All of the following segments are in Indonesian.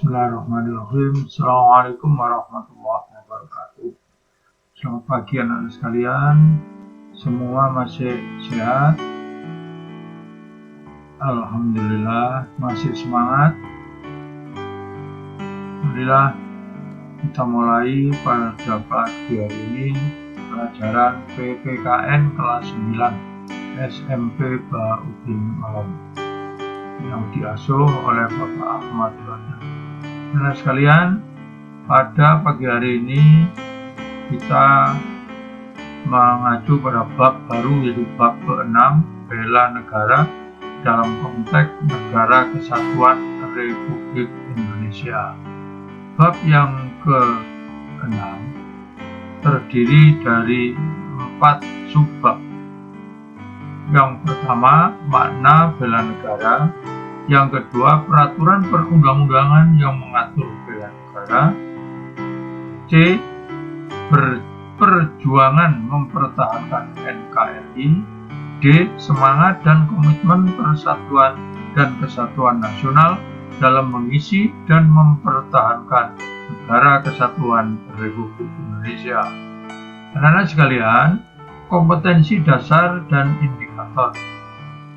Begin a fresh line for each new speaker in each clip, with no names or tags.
Bismillahirrahmanirrahim. Assalamualaikum warahmatullahi wabarakatuh. Selamat pagi anak-anak sekalian. Semua masih sehat? Alhamdulillah, masih semangat. Alhamdulillah, kita mulai pada pagi hari ini pelajaran PPKN kelas 9 SMP Baudin Malam yang diasuh oleh Bapak Ahmad London. Anak sekalian, pada pagi hari ini kita mengacu pada bab baru, yaitu bab ke-6, bela negara dalam konteks Negara Kesatuan Republik Indonesia. Bab yang ke-6 terdiri dari 4 subbab. Yang pertama, makna bela negara. Yang kedua, peraturan perundang-undangan yang mengatur bela negara. C. Perjuangan mempertahankan NKRI. D. Semangat dan komitmen persatuan dan kesatuan nasional dalam mengisi dan mempertahankan Negara Kesatuan Republik Indonesia. Anak-anak sekalian, kompetensi dasar dan indikator.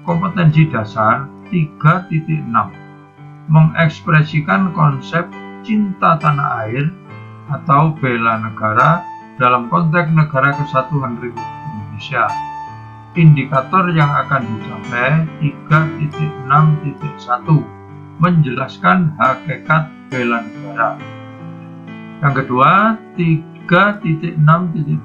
Kompetensi dasar 3.6 mengekspresikan konsep cinta tanah air atau bela negara dalam konteks Negara Kesatuan Republik Indonesia. Indikator yang akan dicapai 3.6.1 menjelaskan hakikat bela negara. Yang kedua, 3.6.2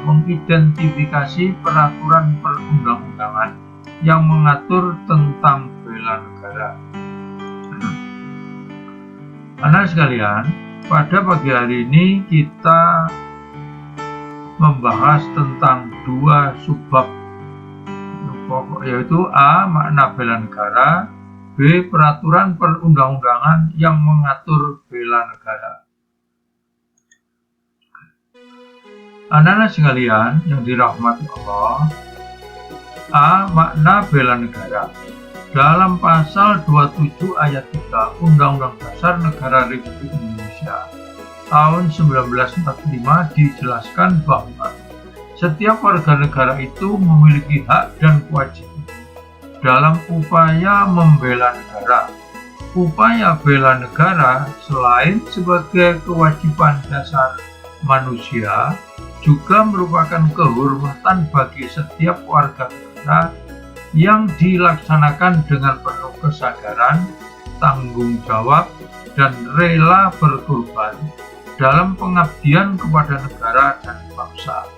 mengidentifikasi peraturan perundang-undangan yang mengatur tentang bela negara. Anak sekalian, pada pagi hari ini kita membahas tentang 2 subbab, yaitu A. Makna bela negara, B. Peraturan perundang-undangan yang mengatur bela negara. Anak-anak sekalian yang dirahmati Allah, A. Makna bela negara. Dalam pasal 27 ayat 3 Undang-Undang Dasar Negara Republik Indonesia tahun 1945 dijelaskan bahwa setiap warga negara itu memiliki hak dan kewajiban dalam upaya membela negara. Upaya bela negara selain sebagai kewajiban dasar manusia, juga merupakan kehormatan bagi setiap warga negara yang dilaksanakan dengan penuh kesadaran, tanggung jawab, dan rela berkorban dalam pengabdian kepada negara dan bangsa.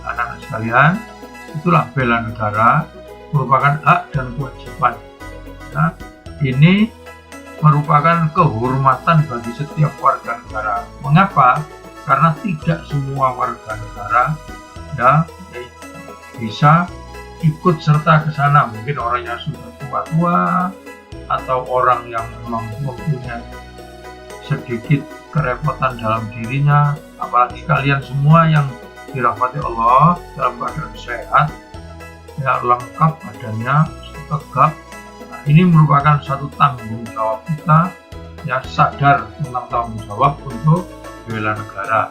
Anak-anak sekalian, itulah bela negara merupakan hak dan kewajiban. Nah, ini merupakan kehormatan bagi setiap warga negara. Mengapa? Karena tidak semua warga negara bisa ikut serta ke sana. Mungkin orang yang sudah tua-tua atau orang yang memang mempunyai sedikit kerepotan dalam dirinya. Apalagi kalian semua yang dirahmati Allah dalam keadaan sehat, ya, lengkap badannya, tegap. Nah, ini merupakan satu tanggung jawab kita, ya, sadar tentang tanggung jawab untuk bela negara.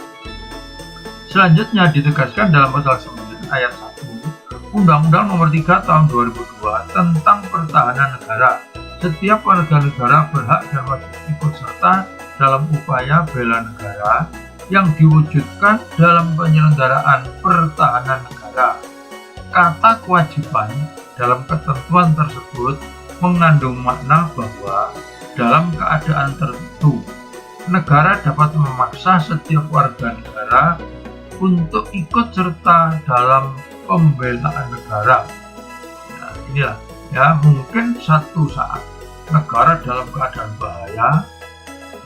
Selanjutnya ditegaskan dalam pasal 9 ayat 1 Undang-Undang Nomor 3 Tahun 2002 tentang Pertahanan Negara. Setiap warga negara berhak dan wajib ikut serta dalam upaya bela negara yang diwujudkan dalam penyelenggaraan pertahanan negara. Kata kewajiban dalam ketentuan tersebut mengandung makna bahwa dalam keadaan tertentu negara dapat memaksa setiap warga negara untuk ikut serta dalam pembelaan negara. Nah, inilah, ya, mungkin satu saat negara dalam keadaan bahaya,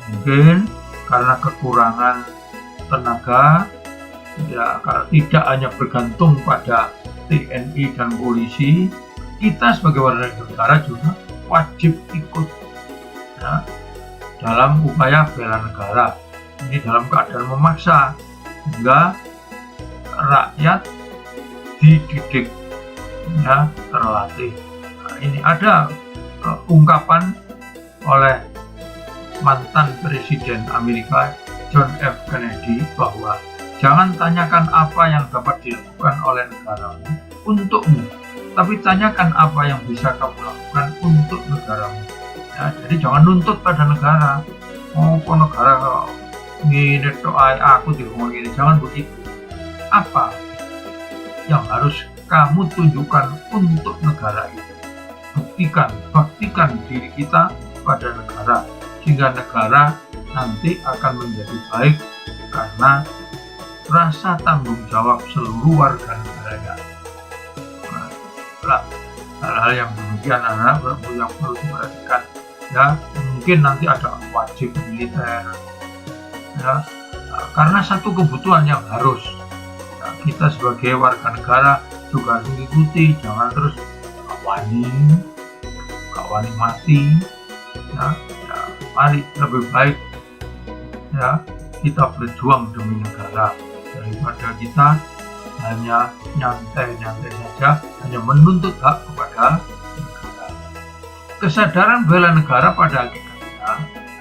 mungkin karena kekurangan tenaga, ya, karena tidak hanya bergantung pada TNI dan polisi, kita sebagai warga negara juga wajib ikut, ya, dalam upaya bela negara. Ini dalam keadaan memaksa sehingga rakyat dididik, ya, terlatih. Nah, ini ada ungkapan oleh mantan Presiden Amerika John F. Kennedy bahwa jangan tanyakan apa yang dapat dilakukan oleh negaramu untukmu, tapi tanyakan apa yang bisa kamu lakukan untuk negaramu. Ya, jadi jangan nuntut pada negara. Oh, kok negara ngene tok aku ngomong gini, jangan begitu. Apa yang harus kamu tunjukkan untuk negara itu? Baktikan diri kita pada negara, sehingga negara nanti akan menjadi baik karena rasa tanggung jawab seluruh warga negaranya. Nah, hal-hal yang demikian anak-anak yang perlu diperhatikan. Ya, mungkin nanti ada wajib militer. Ya, karena satu kebutuhan yang harus. Ya, kita sebagai warga negara juga mengikuti, jangan terus wani mati. Ya, mari lebih baik ya kita berjuang demi negara daripada kita hanya nyantai saja, hanya menuntut hak kepada negara. Kesadaran bela negara pada hakikatnya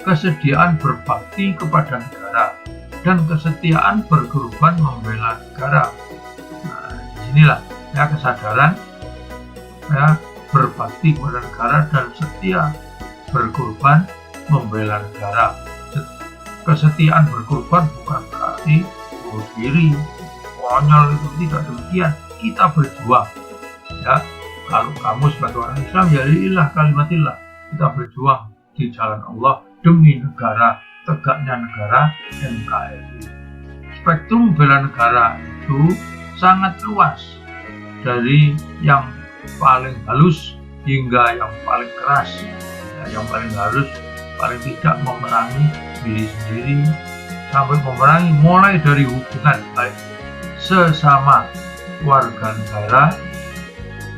kesediaan berbakti kepada negara dan kesetiaan berkorban membela negara. Nah, disinilah ya kesadaran ya berbakti kepada negara dan setia berkorban membela negara. Kesetiaan berkorban bukan berarti bunuh diri, konyol, itu tidak demikian. Kita berjuang ya. Kalau kamu sebagai orang Islam, ya ilah kalimatillah, kita berjuang di jalan Allah demi negara, tegaknya negara NKRI. Spektrum bela negara itu sangat luas, dari yang paling halus hingga yang paling keras. Ya, yang paling halus paling tidak memerangi diri sendiri, sampai memerangi mulai dari hubungan baik sesama warga negara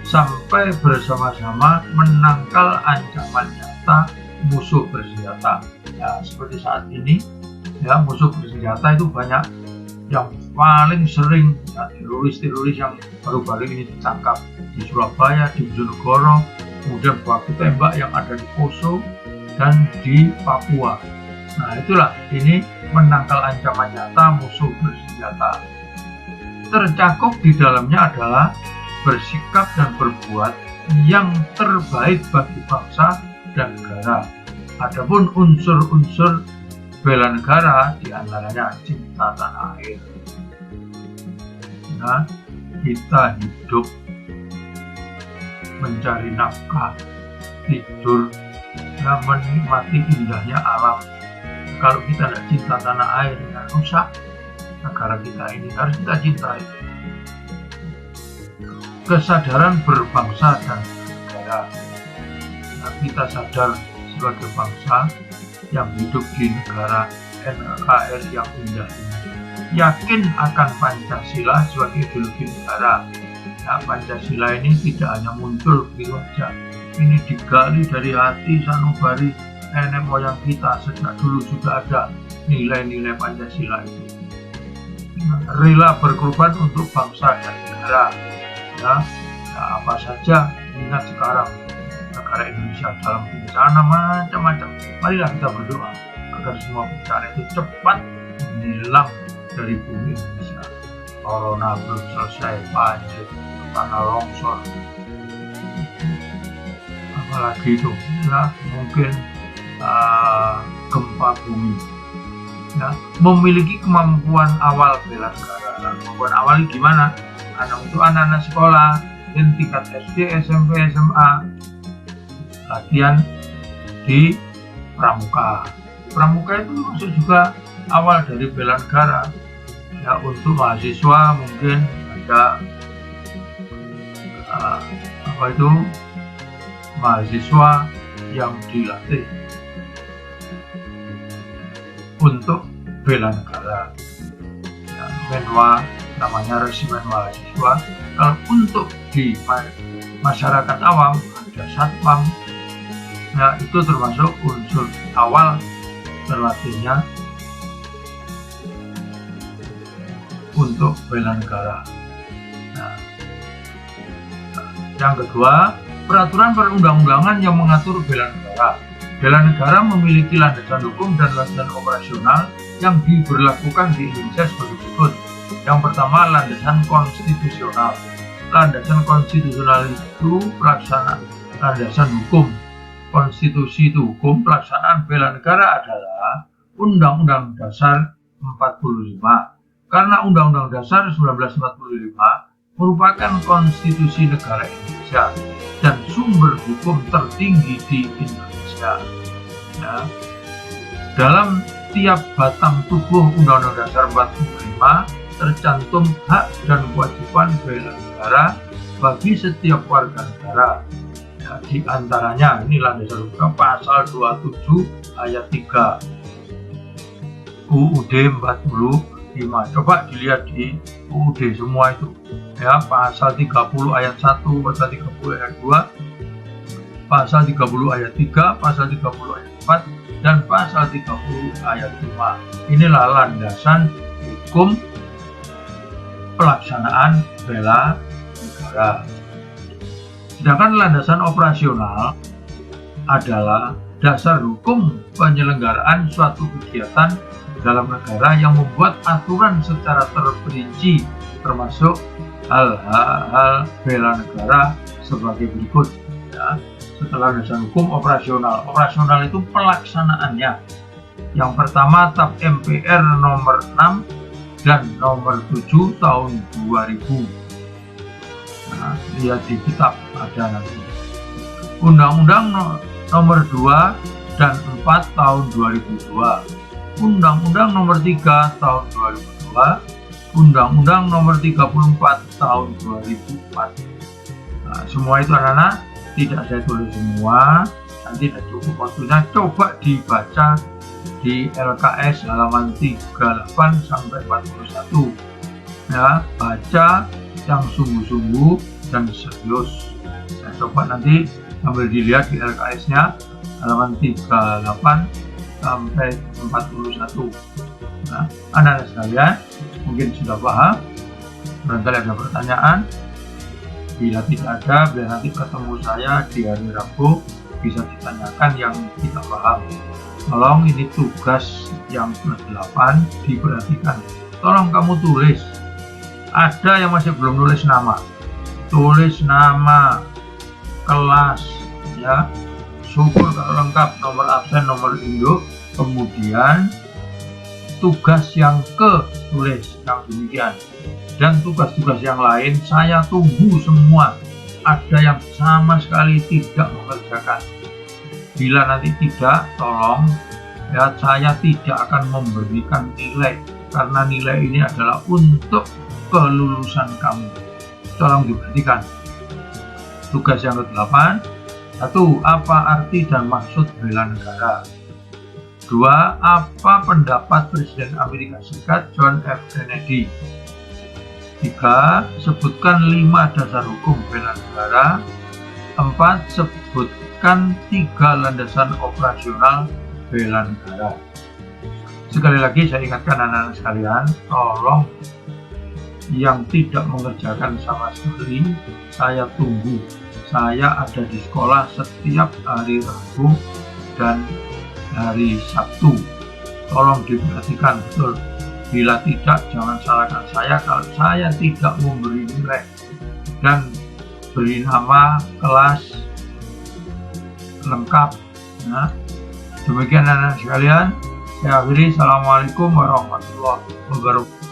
sampai bersama-sama menangkal ancaman nyata musuh bersenjata. Ya, seperti saat ini ya, musuh bersenjata itu banyak. Yang paling sering ya, teroris yang baru-baru ini ditangkap di Surabaya, di Bojonegoro, kemudian baku tembak yang ada di Poso dan di Papua. Nah, itulah ini menangkal ancaman nyata musuh bersenjata. Tercakup di dalamnya adalah bersikap dan berbuat yang terbaik bagi bangsa dan negara. Adapun unsur-unsur bela negara diantaranya cinta tanah air. Nah, kita hidup mencari nafkah, tidur, dan menikmati indahnya alam. Kalau kita tidak cinta tanah air, ya rusak negara kita ini. Harus kita cintai. Kesadaran berbangsa dan negara. Nah, kita sadar sebagai bangsa yang hidup di negara NKRI yang indah ini, yakin akan Pancasila sebagai ideologi negara. Nah, Pancasila ini tidak hanya muncul begitu saja, ini digali dari hati sanubari nenek moyang kita. Sejak dulu sudah ada nilai-nilai Pancasila itu. Rela berkorban untuk bangsa dan negara. Ya, apa saja, ingat sekarang negara Indonesia dalam bencana macam-macam. Marilah kita berdoa agar semua bencana itu cepat hilang dari bumi Indonesia. Corona belum selesai, banjir, tanah longsor, apalagi itu ya, mungkin gempa bumi. Ya, memiliki kemampuan awal bela negara. Kemampuan awal gimana? Untuk anak-anak sekolah dan tingkat SD, SMP, SMA, latihan di pramuka. Pramuka itu masuk juga awal dari bela negara. Ya, untuk mahasiswa mungkin ada mahasiswa yang dilatih untuk bela negara. Ya, menwa namanya resimen mahasiswa. Kalau untuk di masyarakat awam ada satpam. Ya, itu termasuk unsur awal terlatihnya untuk bela negara. Nah, yang kedua, peraturan perundang-undangan yang mengatur bela negara. Bela negara memiliki landasan hukum dan landasan operasional yang diberlakukan di Indonesia sebagai berikut. Yang pertama, landasan konstitusional. Landasan konstitusional itu pelaksanaan landasan hukum. Konstitusi itu hukum, pelaksanaan bela negara adalah Undang-Undang Dasar 45. Karena Undang-Undang Dasar 1945 merupakan konstitusi negara Indonesia dan sumber hukum tertinggi di Indonesia. Ya. Dalam tiap batang tubuh Undang-Undang Dasar 45 tercantum hak dan kewajiban bela negara bagi setiap warga negara. Ya, di antaranya ini landasan hukum pasal 27 ayat 3 UUD 45. Coba dilihat di UUD semua itu. Ya, pasal 30 ayat 1, pasal 30 ayat 2, pasal 30 ayat 3, pasal 30 ayat 4, dan pasal 30 ayat 5. Inilah landasan hukum pelaksanaan bela negara. Sedangkan landasan operasional adalah dasar hukum penyelenggaraan suatu kegiatan dalam negara yang membuat aturan secara terperinci, termasuk hal-hal bela negara sebagai berikut. Ya. Setelah landasan hukum operasional, operasional itu pelaksanaannya. Yang pertama, TAP MPR nomor 6 dan nomor 7 tahun 2000. Nah, lihat di kitab ada nanti. Undang-Undang nomor 2 dan 4 tahun 2002. Undang-Undang nomor 3 tahun 2002. Undang-Undang nomor 34 tahun 2004. Nah, semua itu anak-anak tidak saya tulis semua, nanti tidak cukup waktunya. Coba dibaca di LKS halaman 38 sampai 41. Ya, baca yang sungguh-sungguh dan serius. Saya coba nanti sambil dilihat di LKS-nya halaman 38 sampai 41. Nah, anak-anak sekalian mungkin sudah paham. Barangkali ada pertanyaan. Bila tidak ada, bila nanti ketemu saya di hari Rabu bisa ditanyakan yang kita paham. Tolong ini tugas yang ke-8 diperhatikan. Tolong kamu tulis. Ada yang masih belum nulis nama. Tulis nama, kelas, ya. Syukur kalau lengkap, nomor absen, nomor induk. Kemudian tugas yang tulis yang demikian. Dan tugas-tugas yang lain saya tunggu semua. Ada yang sama sekali tidak mengerjakan. Bila nanti tidak, tolong ya, saya tidak akan memberikan nilai karena nilai ini adalah untuk kelulusan kamu. Tolong diperhatikan. Tugas yang ke-8. 1. Apa arti dan maksud bela negara? 2. Apa pendapat Presiden Amerika Serikat John F. Kennedy? 3. Sebutkan 5 dasar hukum bela negara. 4. Sebutkan 3 landasan operasional bela negara. Sekali lagi saya ingatkan anak-anak sekalian, tolong yang tidak mengerjakan sama sekali, saya tunggu. Saya ada di sekolah setiap hari Rabu dan hari Sabtu. Tolong diperhatikan betul. Bila tidak, jangan salahkan saya kalau saya tidak memberi nilai dan beri nama, kelas lengkap. Nah, demikian anak sekalian. Saya akhiri. Assalamualaikum warahmatullahi wabarakatuh.